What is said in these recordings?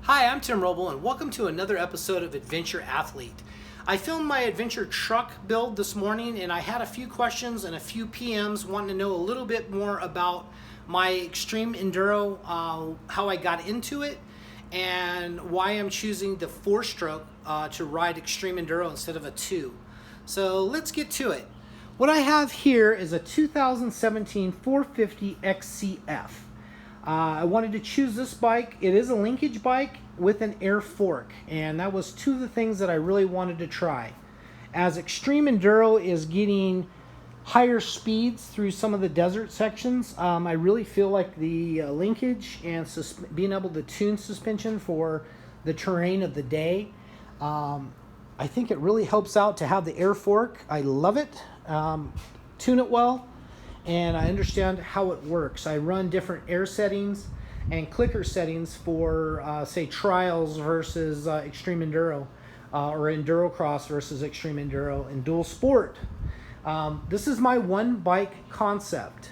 Hi, I'm Tim Roble, and welcome to another episode of Adventure Athlete. I filmed my adventure truck build this morning, and I had a few questions and a few PMs wanting to know a little bit more about my extreme enduro, how I got into it, and why I'm choosing the 4-stroke to ride extreme enduro instead of a 2. So let's get to it. What I have here is a 2017 450 XCF. I wanted to choose this bike. It is a linkage bike with an air fork, and that was two of the things that I really wanted to try. As extreme enduro is getting higher speeds through some of the desert sections, I really feel like the linkage and being able to tune suspension for the terrain of the day, I think it really helps out to have the air fork. I love it. Tune it well, and I understand how it works. I run different air settings and clicker settings for, say, trials versus extreme enduro, or enduro cross versus extreme enduro, and dual sport. This is my one bike concept.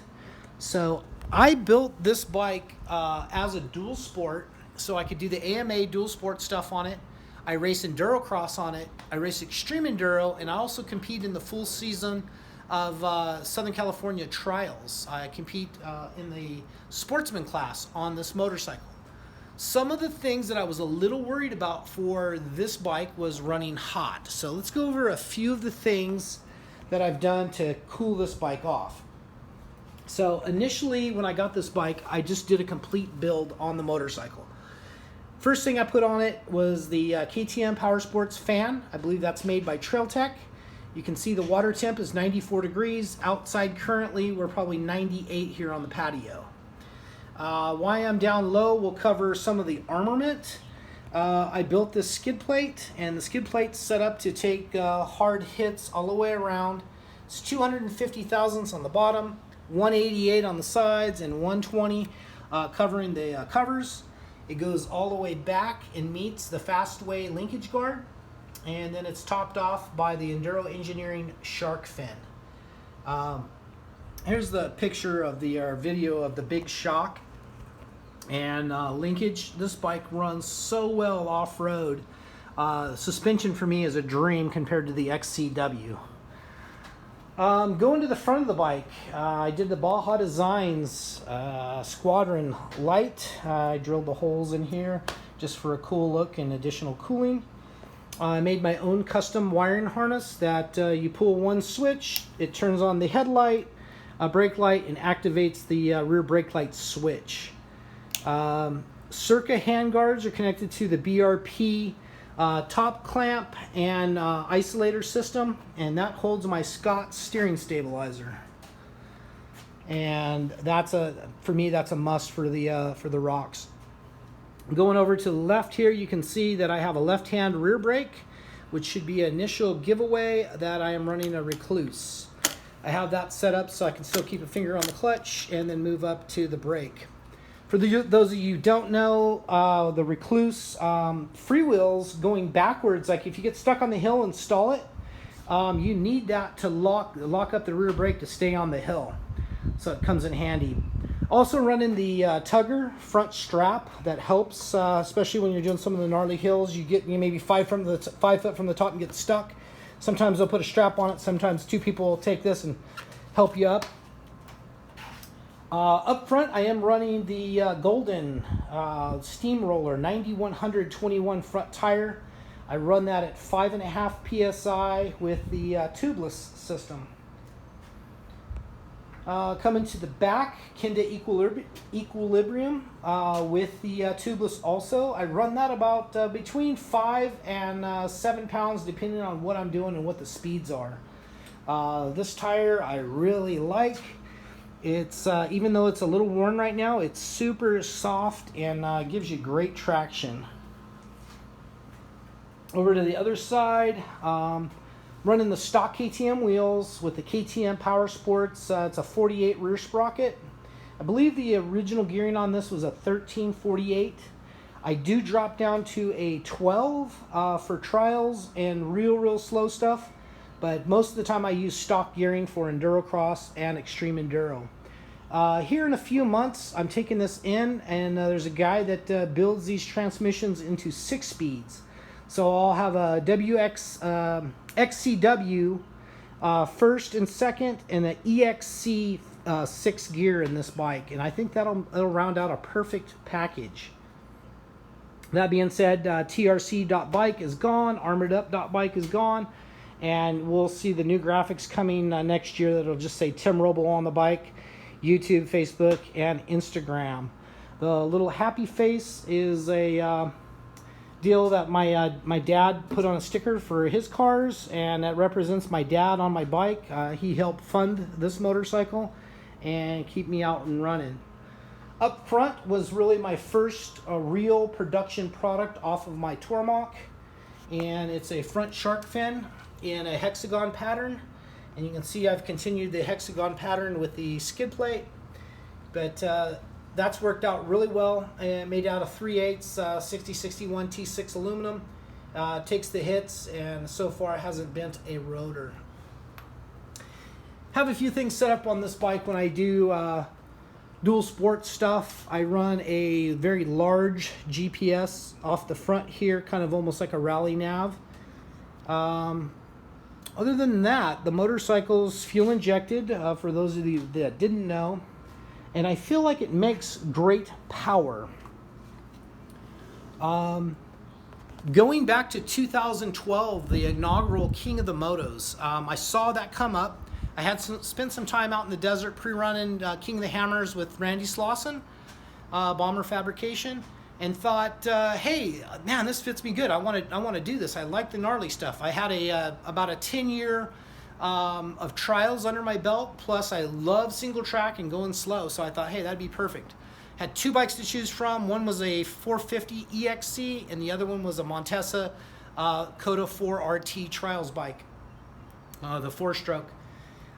So I built this bike as a dual sport, so I could do the AMA dual sport stuff on it. I race enduro cross on it. I race extreme enduro, and I also compete in the full season of Southern California trials. I compete in the sportsman class on this motorcycle. Some of the things that I was a little worried about for this bike was running hot. So let's go over a few of the things that I've done to cool this bike off. So initially when I got this bike, I just did a complete build on the motorcycle. First thing I put on it was the KTM Power Sports fan. I believe that's made by Trail Tech. You can see the water temp is 94 degrees. Outside currently, we're probably 98 here on the patio. Why I'm down low, we'll cover some of the armament. I built this skid plate, and the skid plate's set up to take hard hits all the way around. It's 250 thousandths on the bottom, 188 on the sides, and 120 covering the covers. It goes all the way back and meets the Fastway linkage guard, and then it's topped off by the Enduro Engineering shark fin. Here's the picture of the video of the big shock and linkage. This bike runs so well off-road. Suspension for me is a dream compared to the XCW. Going to the front of the bike, I did the Baja Designs Squadron Light. I drilled the holes in here just for a cool look and additional cooling. I made my own custom wiring harness that you pull one switch, it turns on the headlight, brake light, and activates the rear brake light switch. Circa handguards are connected to the BRP top clamp and isolator system, and that holds my Scott steering stabilizer. And for me, that's a must for the rocks. Going over to the left here, you can see that I have a left-hand rear brake, which should be an initial giveaway that I am running a Recluse. I have that set up so I can still keep a finger on the clutch and then move up to the brake. For those of you who don't know, the Recluse freewheels going backwards, like if you get stuck on the hill and stall it, you need that to lock up the rear brake to stay on the hill. So it comes in handy. Also running the Tugger front strap that helps, especially when you're doing some of the gnarly hills. You maybe 5 foot from the top and get stuck. Sometimes they'll put a strap on it. Sometimes two people will take this and help you up. Up front, I am running the Golden Steamroller 9121 front tire. I run that at 5.5 PSI with the tubeless system. Coming to the back, Kenda Equilibrium with the tubeless also. I run that about between 5 and 7 pounds depending on what I'm doing and what the speeds are. This tire I really like. It's even though it's a little worn right now, it's super soft and gives you great traction. Over to the other side, running the stock KTM wheels with the KTM Power Sports. It's a 48 rear sprocket. I believe the original gearing on this was a 1348. I do drop down to a 12 for trials and real slow stuff, but most of the time I use stock gearing for enduro cross and extreme enduro. Here in a few months, I'm taking this in, and there's a guy that builds these transmissions into 6 speeds. So I'll have a XCW first and second, and an EXC 6 gear in this bike, and I think it'll round out a perfect package. That being said, TRC.bike is gone, ArmoredUp.bike is gone, and we'll see the new graphics coming next year that'll just say Tim Roble on the bike, YouTube, Facebook, and Instagram. The little happy face is a deal that my dad put on a sticker for his cars, and that represents my dad on my bike. He helped fund this motorcycle and keep me out and running. Up front was really my first real production product off of my Tormach, and it's a front shark fin in a hexagon pattern, and you can see I've continued the hexagon pattern with the skid plate, but that's worked out really well. Made out of 3/8 6061 T6 aluminum. Takes the hits, and so far hasn't bent a rotor. Have a few things set up on this bike when I do dual sport stuff. I run a very large GPS off the front here, kind of almost like a rally nav. Other than that, the motorcycle's fuel injected, for those of you that didn't know, and I feel like it makes great power. Going back to 2012, the inaugural King of the Motos, I saw that come up. I had spent some time out in the desert pre-running King of the Hammers with Randy Slauson, Bomber Fabrication, and thought, hey, man, this fits me good. I want to do this. I like the gnarly stuff. I had about a 10-year of trials under my belt, plus I love single track and going slow, so I thought, hey, that'd be perfect. Had 2 bikes to choose from. One was a 450 EXC, and the other one was a Montesa Coda 4 RT trials bike, the 4-stroke.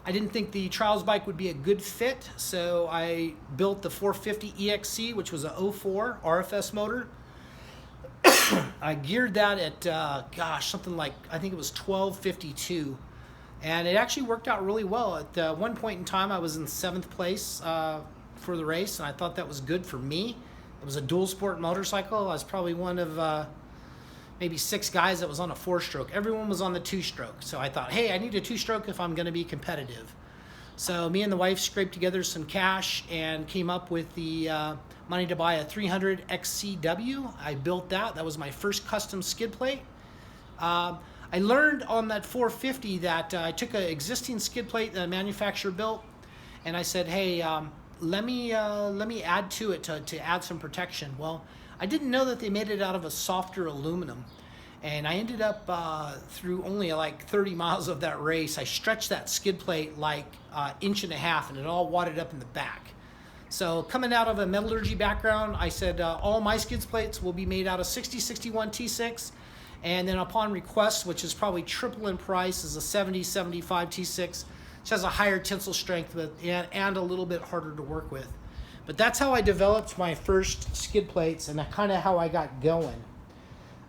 I didn't think the trials bike would be a good fit, so I built the 450 EXC, which was a 04 RFS motor. I geared that at, something like, I think it was 1252. And it actually worked out really well. At one point in time, I was in 7th place for the race, and I thought that was good for me. It was a dual sport motorcycle. I was probably one of maybe 6 guys that was on a 4-stroke. Everyone was on the 2-stroke. So I thought, hey, I need a 2-stroke if I'm going to be competitive. So me and the wife scraped together some cash and came up with the money to buy a 300 XCW. I built that. That was my first custom skid plate. I learned on that 450 that I took an existing skid plate that a manufacturer built, and I said, hey, let me add to it to add some protection. Well, I didn't know that they made it out of a softer aluminum, and I ended up through only like 30 miles of that race, I stretched that skid plate like 1.5 inches, and it all wadded up in the back. So coming out of a metallurgy background, I said all my skid plates will be made out of 6061 T6, and then upon request, which is probably triple in price, is a 7075 T6, which has a higher tensile strength and a little bit harder to work with. But that's how I developed my first skid plates, and kind of how I got going.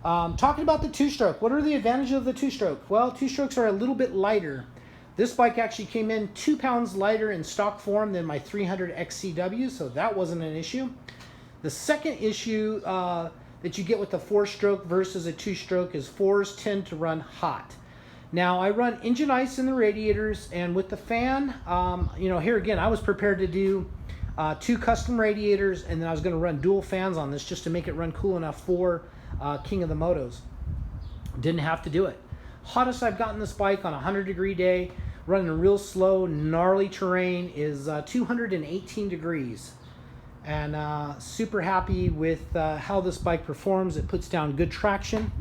Talking about the 2-stroke, what are the advantages of the 2-stroke? Well, 2-strokes are a little bit lighter. This bike actually came in 2 pounds lighter in stock form than my 300 XCW, so that wasn't an issue. The second issue that you get with the 4-stroke versus a 2-stroke is 4s tend to run hot. Now, I run engine ice in the radiators, and with the fan, here again, I was prepared to do 2 custom radiators, and then I was going to run dual fans on this just to make it run cool enough for King of the Motos. Didn't have to do it. Hottest I've gotten this bike on a 100-degree day, running real slow, gnarly terrain, is 218 degrees. And super happy with how this bike performs. It puts down good traction.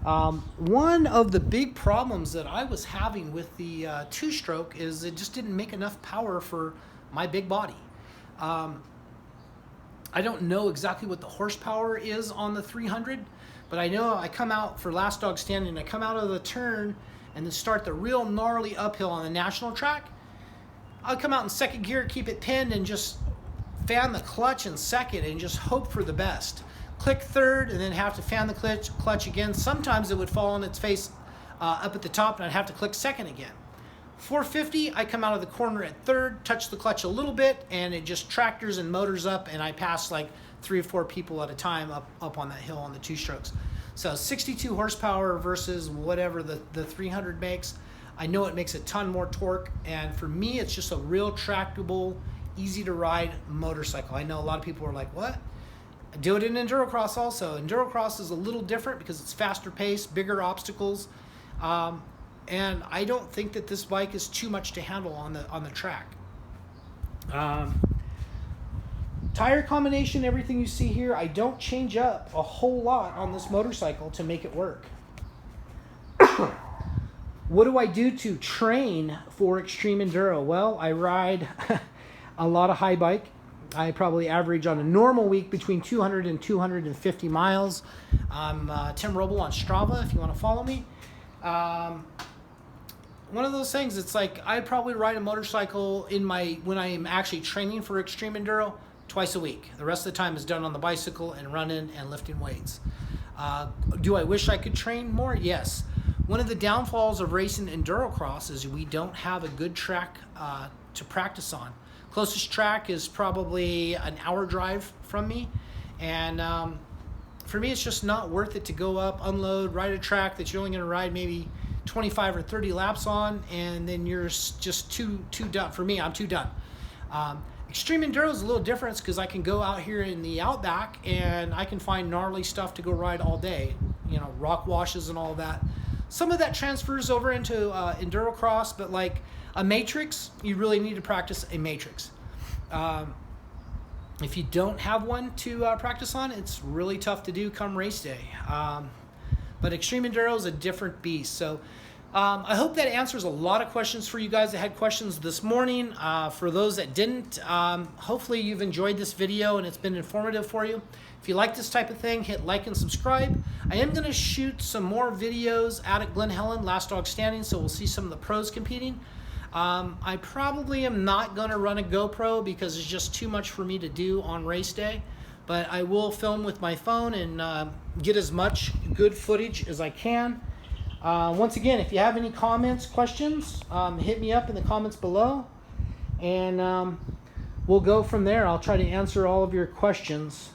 One of the big problems that I was having with the 2-stroke is it just didn't make enough power for my big body. I don't know exactly what the horsepower is on the 300, but I know I come out for last dog standing, I come out of the turn and then start the real gnarly uphill on the national track. I'll come out in second gear, keep it pinned, and just fan the clutch in second and just hope for the best. Click third and then have to fan the clutch again. Sometimes it would fall on its face up at the top and I'd have to click second again. 450, I come out of the corner at third, touch the clutch a little bit, and it just tractors and motors up, and I pass like 3 or 4 people at a time up on that hill on the 2-strokes. So 62 horsepower versus whatever the 300 makes. I know it makes a ton more torque, and for me, it's just a real tractable, easy to ride motorcycle. I know a lot of people are like, what? I do it in Endurocross also. Endurocross is a little different because it's faster paced, bigger obstacles. And I don't think that this bike is too much to handle on the track. Tire combination, everything you see here, I don't change up a whole lot on this motorcycle to make it work. What do I do to train for extreme enduro? Well, I ride a lot of high bike. I probably average on a normal week between 200 and 250 miles. I'm Tim Roble on Strava if you want to follow me. One of those things, it's like I probably ride a motorcycle when I am actually training for extreme enduro twice a week. The rest of the time is done on the bicycle and running and lifting weights. Do I wish I could train more? Yes. One of the downfalls of racing Endurocross is we don't have a good track to practice on. Closest track is probably an hour drive from me, and for me it's just not worth it to go up, unload, ride a track that you're only going to ride maybe 25 or 30 laps on, and then you're just too done. For me, I'm too done. Extreme Enduro is a little different because I can go out here in the outback and I can find gnarly stuff to go ride all day, you know, rock washes and all that. Some of that transfers over into Endurocross, but like a matrix, you really need to practice a matrix. If you don't have one to practice on, it's really tough to do come race day. But Extreme Enduro is a different beast. So I hope that answers a lot of questions for you guys that had questions this morning. For those that didn't, hopefully you've enjoyed this video and it's been informative for you. If you like this type of thing, hit like and subscribe. I am going to shoot some more videos out at Glen Helen, Last Dog Standing, so we'll see some of the pros competing. I probably am not going to run a GoPro because it's just too much for me to do on race day. But I will film with my phone and get as much good footage as I can. Once again, if you have any comments, questions, hit me up in the comments below. And we'll go from there. I'll try to answer all of your questions.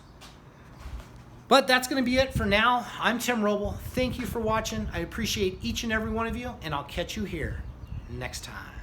But that's going to be it for now. I'm Tim Roble. Thank you for watching. I appreciate each and every one of you, and I'll catch you here next time.